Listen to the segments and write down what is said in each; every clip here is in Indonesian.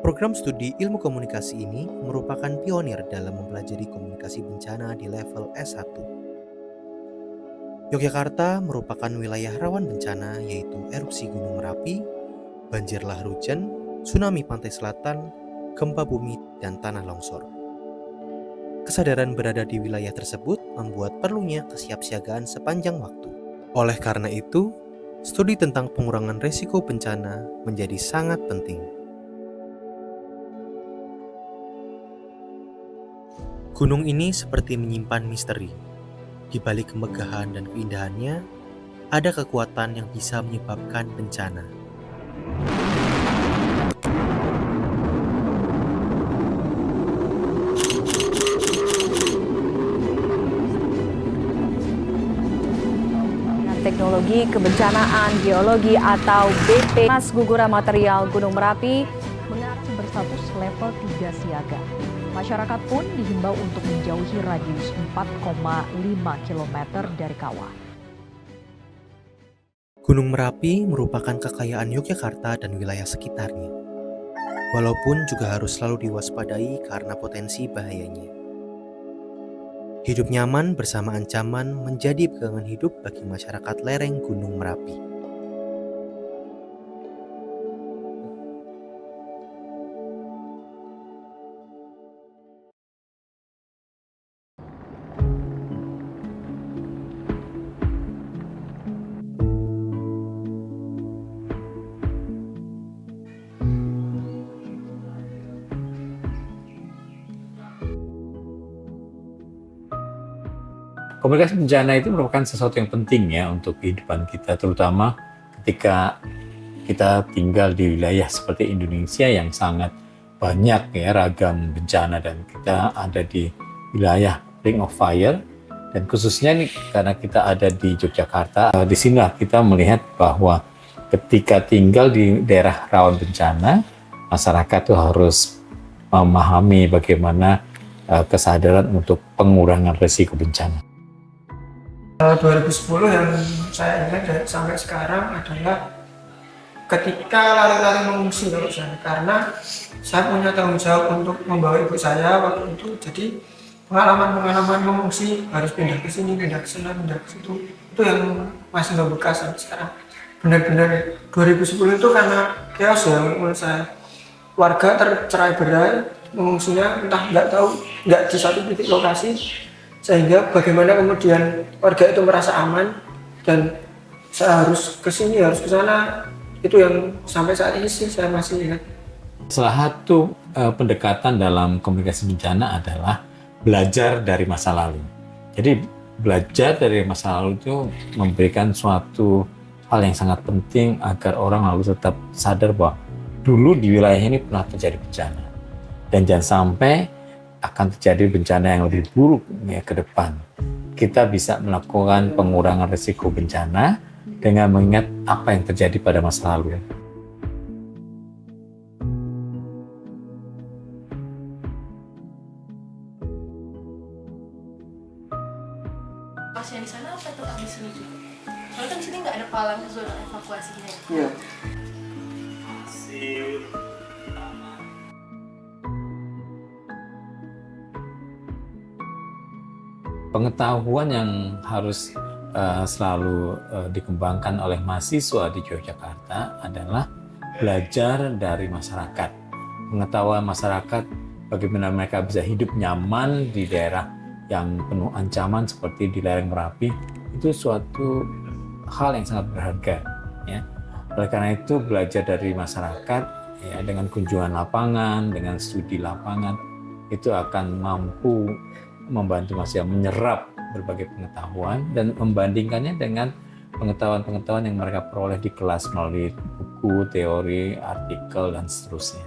Program studi ilmu komunikasi ini merupakan pionir dalam mempelajari komunikasi bencana di level S1. Yogyakarta merupakan wilayah rawan bencana yaitu erupsi Gunung Merapi, banjir lahar hujan, tsunami pantai selatan, gempa bumi, dan tanah longsor. Kesadaran berada di wilayah tersebut membuat perlunya kesiapsiagaan sepanjang waktu. Oleh karena itu, studi tentang pengurangan risiko bencana menjadi sangat penting. Gunung ini seperti menyimpan misteri. Di balik kemegahan dan keindahannya, ada kekuatan yang bisa menyebabkan bencana. Teknologi Kebencanaan Geologi atau BP Mas Guguran Material Gunung Merapi mengacu berstatus level 3 siaga. Masyarakat pun dihimbau untuk menjauhi radius 4,5 km dari kawah. Gunung Merapi merupakan kekayaan Yogyakarta dan wilayah sekitarnya. Walaupun juga harus selalu diwaspadai karena potensi bahayanya. Hidup nyaman bersama ancaman menjadi pegangan hidup bagi masyarakat lereng Gunung Merapi. Komunikasi bencana itu merupakan sesuatu yang penting ya untuk kehidupan kita, terutama ketika kita tinggal di wilayah seperti Indonesia yang sangat banyak ya ragam bencana, dan kita ada di wilayah Ring of Fire, dan khususnya nih karena kita ada di Yogyakarta, di sinilah kita melihat bahwa ketika tinggal di daerah rawan bencana, masyarakat itu harus memahami bagaimana kesadaran untuk pengurangan risiko bencana. 2010 yang saya ingat sampai sekarang adalah ketika lari-lari mengungsi kalau saya, karena saya punya tanggung jawab untuk membawa ibu saya waktu itu. Jadi pengalaman mengungsi harus pindah ke sini, pindah ke sana, pindah ke situ, itu yang masih membekas sampai sekarang. Benar-benar 2010 itu karena chaos ya menurut saya. Warga tercerai-berai, mengungsinya entah nggak di satu titik lokasi, sehingga bagaimana kemudian warga itu merasa aman dan saya harus ke sini, harus ke sana, itu yang sampai saat ini sih saya masih ingat. Salah satu pendekatan dalam komunikasi bencana adalah belajar dari masa lalu. Jadi belajar dari masa lalu itu memberikan suatu hal yang sangat penting agar orang lalu tetap sadar bahwa dulu di wilayah ini pernah terjadi bencana. Dan jangan sampai akan terjadi bencana yang lebih buruk ya, ke depan. Kita bisa melakukan pengurangan risiko bencana dengan mengingat apa yang terjadi pada masa lalu. Pasien di sana apa tetap di sini juga? Soalnya kan di sini nggak ada palang zona evakuasinya ya? Iya. Pengetahuan yang harus selalu dikembangkan oleh mahasiswa di Yogyakarta adalah belajar dari masyarakat. Pengetahuan masyarakat bagaimana mereka bisa hidup nyaman di daerah yang penuh ancaman seperti di lereng Merapi, itu suatu hal yang sangat berharga. Ya. Oleh karena itu belajar dari masyarakat ya, dengan kunjungan lapangan, dengan studi lapangan, itu akan mampu membantu masyarakat menyerap berbagai pengetahuan dan membandingkannya dengan pengetahuan-pengetahuan yang mereka peroleh di kelas melalui buku, teori, artikel, dan seterusnya.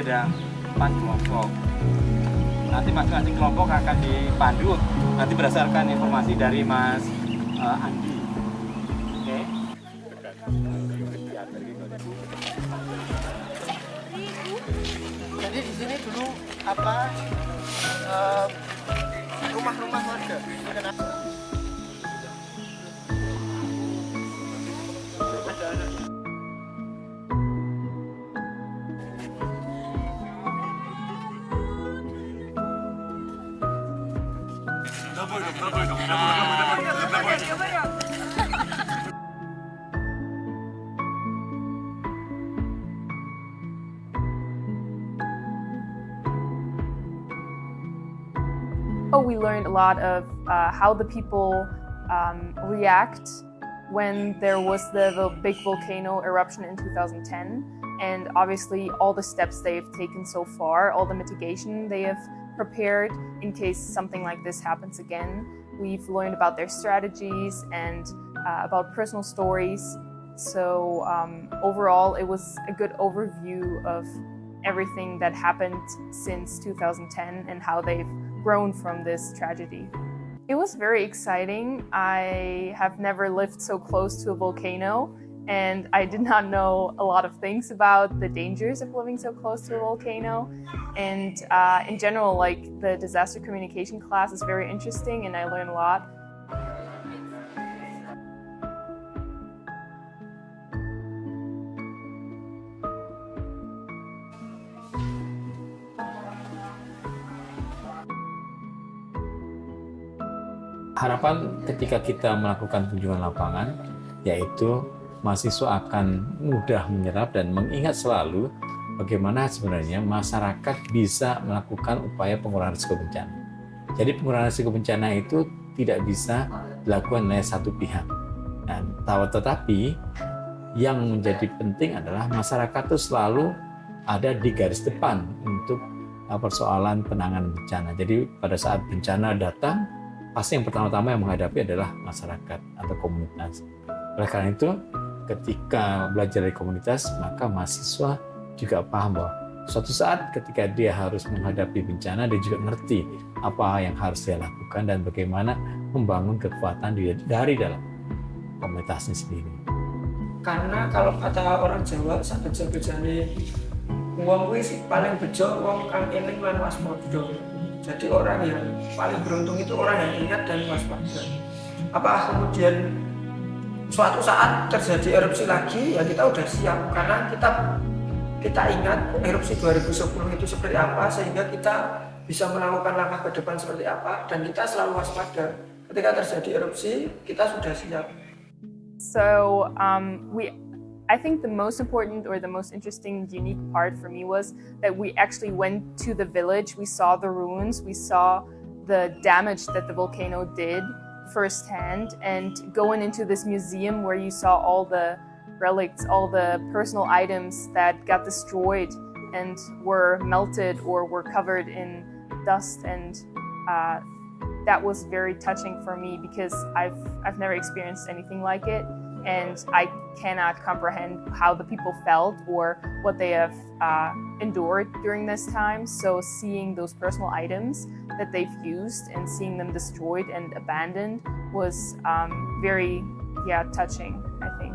Ada 4 kelompok. nanti masing-masing kelompok akan dipandu nanti berdasarkan informasi dari Mas Andi. Oke. Jadi di sini dulu rumah-rumah warga. We learned a lot of how the people react when there was the big volcano eruption in 2010, and obviously all the steps they've taken so far, all the mitigation they have prepared in case something like this happens again. We've learned about their strategies and about personal stories. So overall, it was a good overview of everything that happened since 2010 and how they've grown from this tragedy. It was very exciting. I have never lived so close to a volcano, and I did not know a lot of things about the dangers of living so close to a volcano. And in general, like the disaster communication class is very interesting, and I learned a lot. Harapan ketika kita melakukan kunjungan lapangan, yaitu mahasiswa akan mudah menyerap dan mengingat selalu bagaimana sebenarnya masyarakat bisa melakukan upaya pengurangan risiko bencana. Jadi pengurangan risiko bencana itu tidak bisa dilakukan oleh satu pihak. Dan tetapi yang menjadi penting adalah masyarakat itu selalu ada di garis depan untuk persoalan penanganan bencana. Jadi pada saat bencana datang, pasti yang pertama-tama yang menghadapi adalah masyarakat atau komunitas. Oleh karena itu, ketika belajar dari komunitas, maka mahasiswa juga paham bahwa suatu saat ketika dia harus menghadapi bencana, dia juga ngerti apa yang harus dia lakukan dan bagaimana membangun kekuatan dari dalam komunitasnya sendiri. Karena kalau kata orang Jawa, sak bejo-bejane wong kuwi sih paling bejo wong kang eling lan waspada. Jadi orang yang paling beruntung itu orang yang ingat dan waspada. Apa kemudian suatu saat terjadi erupsi lagi, ya kita udah siap karena kita ingat erupsi 2010 itu seperti apa, sehingga kita bisa melakukan langkah ke depan seperti apa, dan kita selalu waspada. Ketika terjadi erupsi, kita sudah siap. So I think the most important or the most interesting, unique part for me was that we actually went to the village, we saw the ruins, we saw the damage that the volcano did firsthand, and going into this museum where you saw all the relics, all the personal items that got destroyed and were melted or were covered in dust, and that was very touching for me because I've never experienced anything like it. And I cannot comprehend how the people felt or what they have endured during this time. So seeing those personal items that they've used and seeing them destroyed and abandoned was very touching, I think.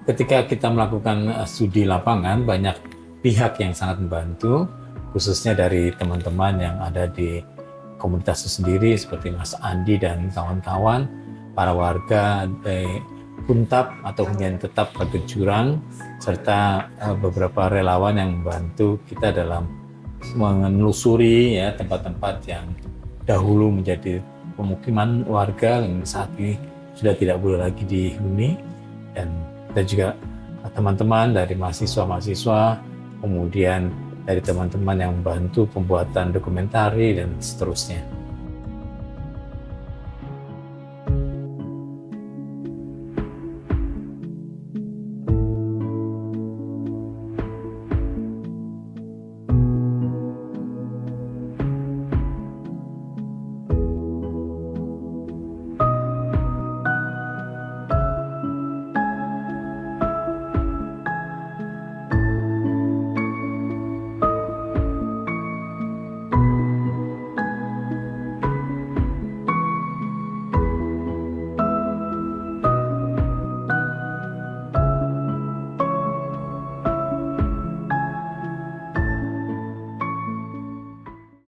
Ketika kita melakukan studi lapangan, banyak pihak yang sangat membantu, khususnya dari teman-teman yang ada di komunitas itu sendiri, seperti Mas Andi dan kawan-kawan, para warga dari Puntap atau hunian tetap Batu Jurang, serta beberapa relawan yang membantu kita dalam menelusuri ya tempat-tempat yang dahulu menjadi pemukiman warga yang saat ini sudah tidak boleh lagi dihuni, dan juga teman-teman dari mahasiswa-mahasiswa, kemudian dari teman-teman yang membantu pembuatan dokumentari dan seterusnya.